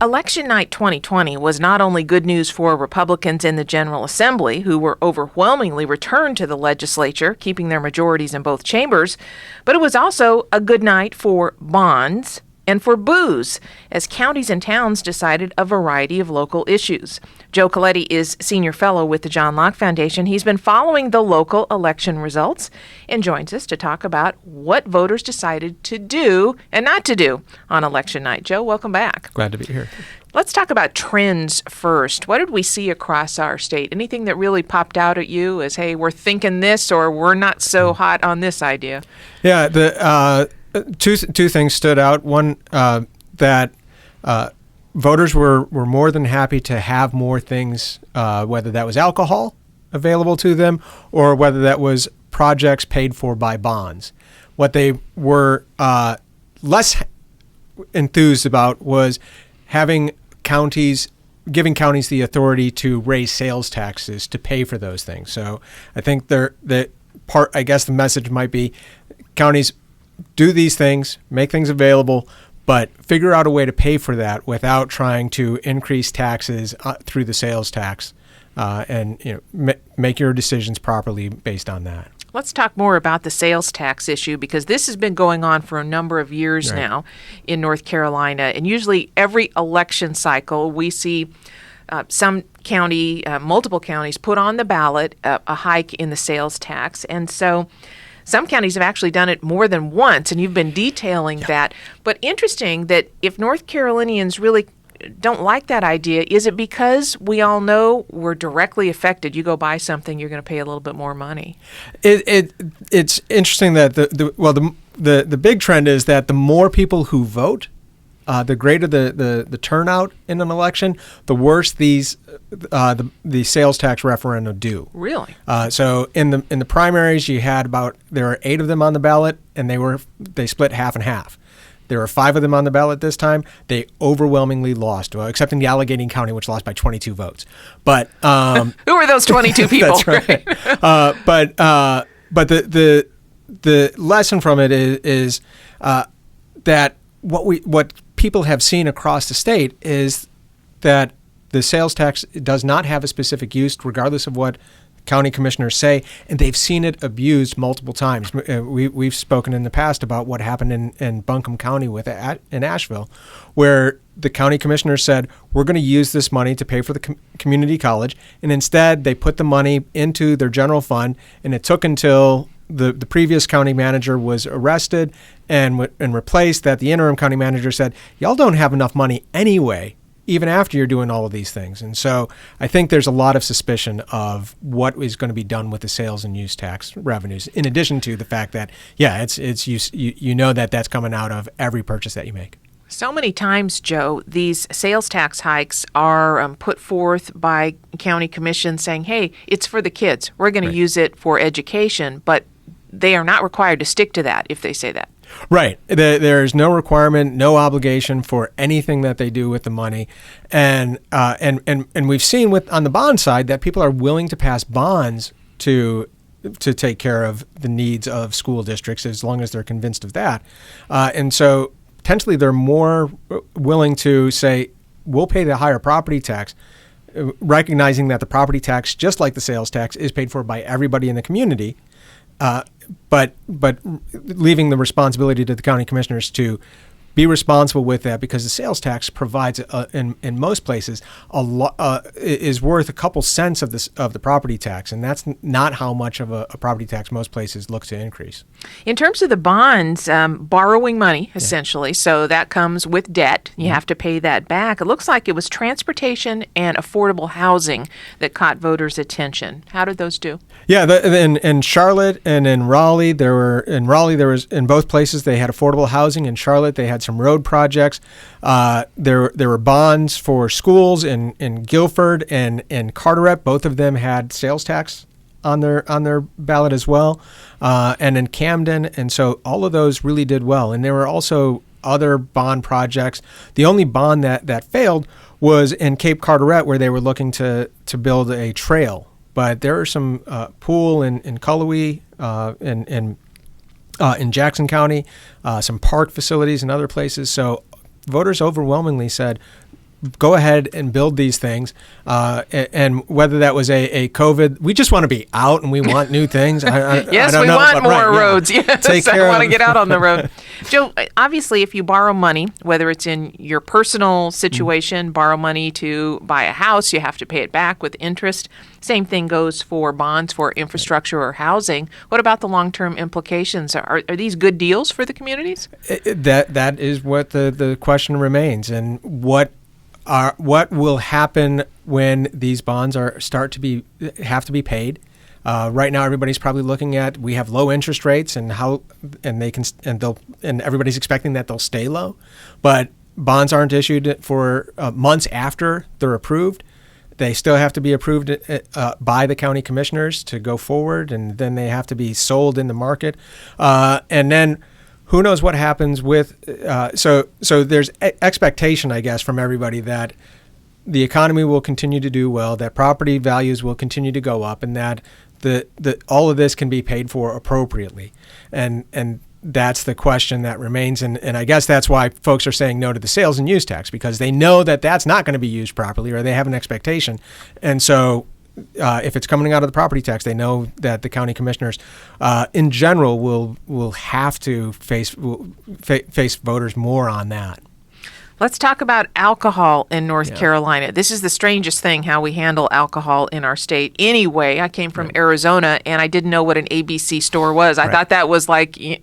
Election night 2020 was not only good news for Republicans in the General Assembly, who were overwhelmingly returned to the legislature, keeping their majorities in both chambers, but it was also a good night for bonds and for booze, as counties and towns decided a variety of local issues. Joe Coletti is senior fellow with the John Locke Foundation. He's been following the local election results and joins us to talk about what voters decided to do and not to do on election night. Joe, welcome back. Glad to be here. Let's talk about trends first. What did we see across our state? Anything that really popped out at you as, hey, we're thinking this or we're not so hot on this idea? Yeah, Two things stood out. One, that voters were more than happy to have more things, whether that was alcohol available to them or whether that was projects paid for by bonds. What they were less enthused about was giving counties the authority to raise sales taxes to pay for those things. So I think the message might be counties do these things, make things available, but figure out a way to pay for that without trying to increase taxes through the sales tax, and make your decisions properly based on that. Let's talk more about the sales tax issue, because this has been going on for a number of years now in North Carolina, and usually every election cycle we see multiple counties put on the ballot a hike in the sales tax, and so some counties have actually done it more than once, and you've been detailing that. But interesting that if North Carolinians really don't like that idea, is it because we all know we're directly affected? You go buy something, you're going to pay a little bit more money. It's interesting that the big trend is that the more people who vote, the greater the turnout in an election, the worse the sales tax referendum do. Really? So in the primaries, there were 8 of them on the ballot, and they split half and half. There were 5 of them on the ballot this time. They overwhelmingly lost, except in the Allegheny County, which lost by 22 votes. But who are those 22 people? That's right. But the lesson from it is that what people have seen across the state is that the sales tax does not have a specific use, regardless of what county commissioners say, and they've seen it abused multiple times. We've spoken in the past about what happened in Buncombe County in Asheville, where the county commissioners said, we're going to use this money to pay for the community college, and instead they put the money into their general fund, and it took until the previous county manager was arrested and replaced that the interim county manager said, y'all don't have enough money anyway, even after you're doing all of these things. And so I think there's a lot of suspicion of what is going to be done with the sales and use tax revenues, in addition to the fact that, it's that's coming out of every purchase that you make. So many times, Joe, these sales tax hikes are put forth by county commissions saying, hey, it's for the kids. We're going to use it for education, but they are not required to stick to that if they say that. Right. There's no requirement, no obligation for anything that they do with the money. And we've seen on the bond side that people are willing to pass bonds to take care of the needs of school districts as long as they're convinced of that. And so potentially they're more willing to say, we'll pay the higher property tax, recognizing that the property tax, just like the sales tax, is paid for by everybody in the community. But leaving the responsibility to the county commissioners to be responsible with that, because the sales tax provides in most places is worth a couple cents of the property tax, and that's not how much of a property tax most places look to increase. In terms of the bonds, borrowing money essentially, so that comes with debt. You have to pay that back. It looks like it was transportation and affordable housing that caught voters' attention. How did those do? Yeah, in Charlotte and in Raleigh, in both places they had affordable housing. In Charlotte, they had some road projects. There were bonds for schools in Guilford and in Carteret. Both of them had sales tax on their ballot as well, and in Camden. And so all of those really did well. And there were also other bond projects. The only bond that failed was in Cape Carteret, where they were looking to build a trail. But there are some pool in Cullowhee, in Jackson County, some park facilities in other places. So voters overwhelmingly said, go ahead and build these things. And whether that was a COVID, we just want to be out and we want new things. Yes, I don't we know, want but more right, roads. Yeah. Yes, I want to get out on the road. Joe, obviously, if you borrow money, whether it's in your personal situation, borrow money to buy a house, you have to pay it back with interest. Same thing goes for bonds for infrastructure or housing. What about the long-term implications? Are these good deals for the communities? That is what the question remains, and what will happen when these bonds have to be paid. Right now, everybody's probably looking at, we have low interest rates and everybody's expecting that they'll stay low, but bonds aren't issued for months after they're approved. They still have to be approved by the county commissioners to go forward, and then they have to be sold in the market. And then who knows what happens with, so there's expectation, I guess, from everybody that the economy will continue to do well, that property values will continue to go up, and that all of this can be paid for appropriately. And that's the question that remains. And I guess that's why folks are saying no to the sales and use tax, because they know that that's not going to be used properly, or they have an expectation. And so if it's coming out of the property tax, they know that the county commissioners in general will have to face voters more on that. Let's talk about alcohol in North Carolina. This is the strangest thing, how we handle alcohol in our state. Anyway, I came from Arizona, and I didn't know what an ABC store was. I thought that was like, a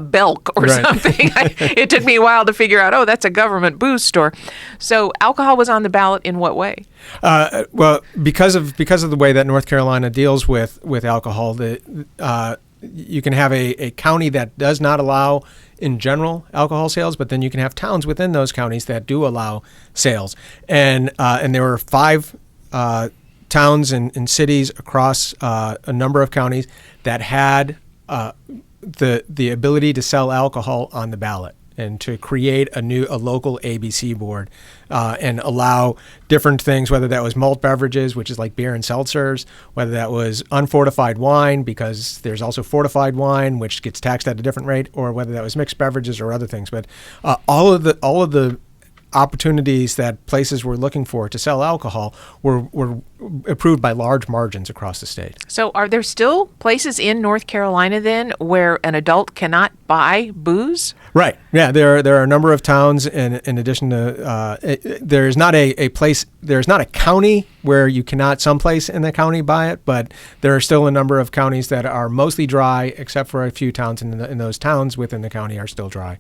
Belk or something. It took me a while to figure out, that's a government booze store. So alcohol was on the ballot in what way? Well, because of the way that North Carolina deals with alcohol, you can have a county that does not allow, in general, alcohol sales, but then you can have towns within those counties that do allow sales. And there were 5 towns and cities across a number of counties that had the ability to sell alcohol on the ballot, and to create a local ABC board and allow different things, whether that was malt beverages, which is like beer and seltzers, whether that was unfortified wine, because there's also fortified wine, which gets taxed at a different rate, or whether that was mixed beverages or other things. But all of the opportunities that places were looking for to sell alcohol were approved by large margins across the state. So are there still places in North Carolina then where an adult cannot buy booze? Right. Yeah, there are a number of towns in addition to there's not a county where you cannot someplace in the county buy it, but there are still a number of counties that are mostly dry, except for a few towns in those towns within the county are still dry.